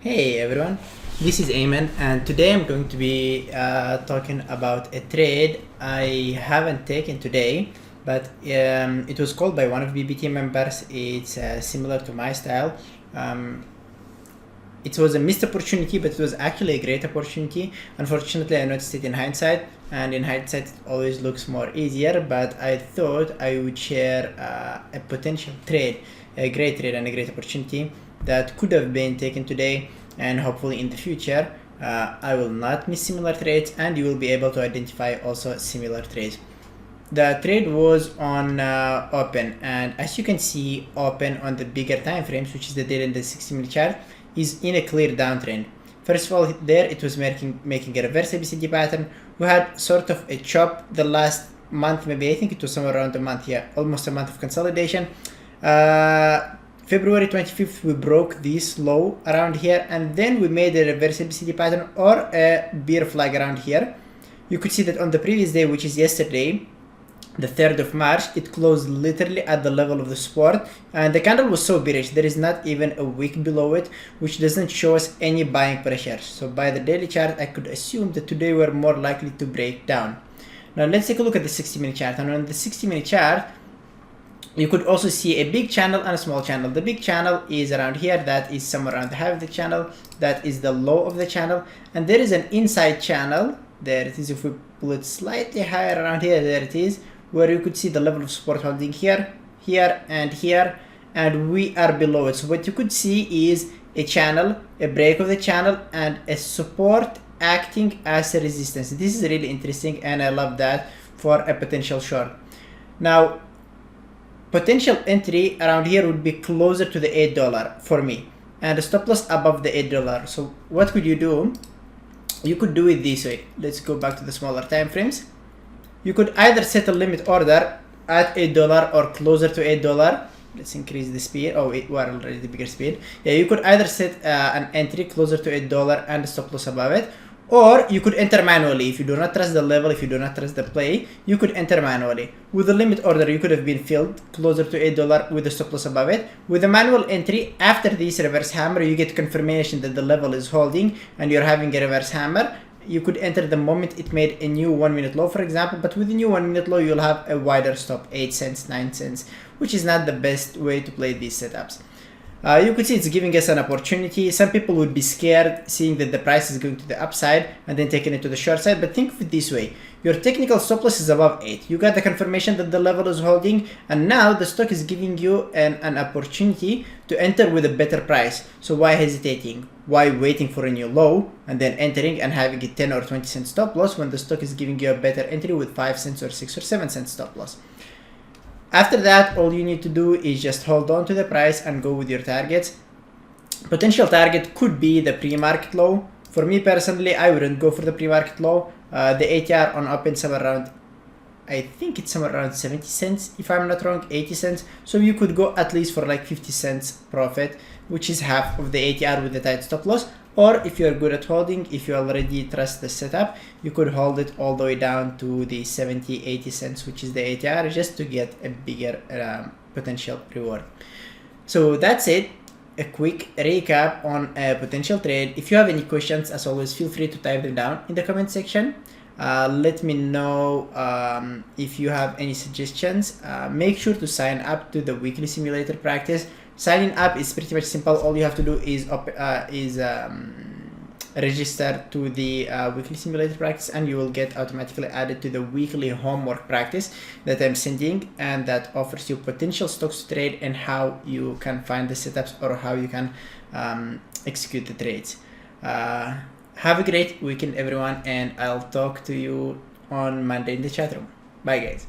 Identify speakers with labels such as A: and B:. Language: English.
A: Hey everyone, this is Ayman, and today I'm going to be talking about a trade I haven't taken today, but it was called by one of BBT members. It's similar to my style. Um, it was a missed opportunity, but it was actually a great opportunity. Unfortunately, I noticed it in hindsight, and in hindsight, it always looks more easier. But I thought I would share a potential trade, a great trade, and a great opportunity that could have been taken today, and hopefully in the future, I will not miss similar trades, and you will be able to identify also similar trades. The trade was on open, and as you can see, open on the bigger time frames, which is the daily and the 60-minute chart, is in a clear downtrend. First of all, there it was making a reverse ABCD pattern. We had sort of a chop the last month, maybe I think it was somewhere around a month, yeah, almost a month of consolidation. February 25th, we broke this low around here, and then we made a reverse ABCD pattern or a bear flag around here. You could see that on the previous day, which is yesterday, the 3rd of March, it closed literally at the level of the support, and the candle was so bearish. There is not even a wick below it, which doesn't show us any buying pressure. So by the daily chart, I could assume that today we're more likely to break down. Now let's take a look at the 60-minute chart, and on the 60-minute chart, you could also see a big channel and a small channel. The big channel is around here. That is somewhere around the high of the channel. That is the low of the channel. And there is an inside channel. There it is. If we pull it slightly higher around here, there it is, where you could see the level of support holding here, here, and here. And we are below it. So what you could see is a channel, a break of the channel, and a support acting as a resistance. This is really interesting, and I love that for a potential short. Now, potential entry around here would be closer to the $8 for me, and the stop loss above the $8. So what could you do? You could do it this way. Let's go back to the smaller time frames. You could either set a limit order at $8 or closer to $8. Let's increase the speed. Oh, we're already the bigger speed. Yeah, you could either set an entry closer to $8 and a stop loss above it, or you could enter manually. If you do not trust the level, if you do not trust the play, you could enter manually. With the limit order, you could have been filled closer to $8 with the stop loss above it. With the manual entry, after this reverse hammer, you get confirmation that the level is holding and you're having a reverse hammer. You could enter the moment it made a new 1-minute low, for example, but with the new 1-minute low, you'll have a wider stop, 8 cents, 9 cents, which is not the best way to play these setups. You could see it's giving us an opportunity. Some people would be scared seeing that the price is going to the upside and then taking it to the short side. But think of it this way. Your technical stop loss is above 8. You got the confirmation that the level is holding. And now the stock is giving you an opportunity to enter with a better price. So why hesitating? Why waiting for a new low and then entering and having a 10 or 20 cent stop loss when the stock is giving you a better entry with 5 cents or 6 or 7 cent stop loss? After that, all you need to do is just hold on to the price and go with your targets. Potential target could be the pre-market low. For me personally, I wouldn't go for the pre-market low. The ATR on open somewhere around, I think it's somewhere around 70 cents, if I'm not wrong, 80 cents. So you could go at least for like 50 cents profit, which is half of the ATR with the tight stop loss. Or if you're good at holding, if you already trust the setup, you could hold it all the way down to the 70, 80 cents, which is the ATR, just to get a bigger potential reward. So that's it. A quick recap on a potential trade. If you have any questions, as always, feel free to type them down in the comment section. Let me know if you have any suggestions. Make sure to sign up to the weekly simulator practice. Signing up is pretty much simple. All you have to do is register to the weekly simulator practice, and you will get automatically added to the weekly homework practice that I'm sending, and that offers you potential stocks to trade and how you can find the setups or how you can execute the trades. Have a great weekend, everyone, and I'll talk to you on Monday in the chat room. Bye, guys.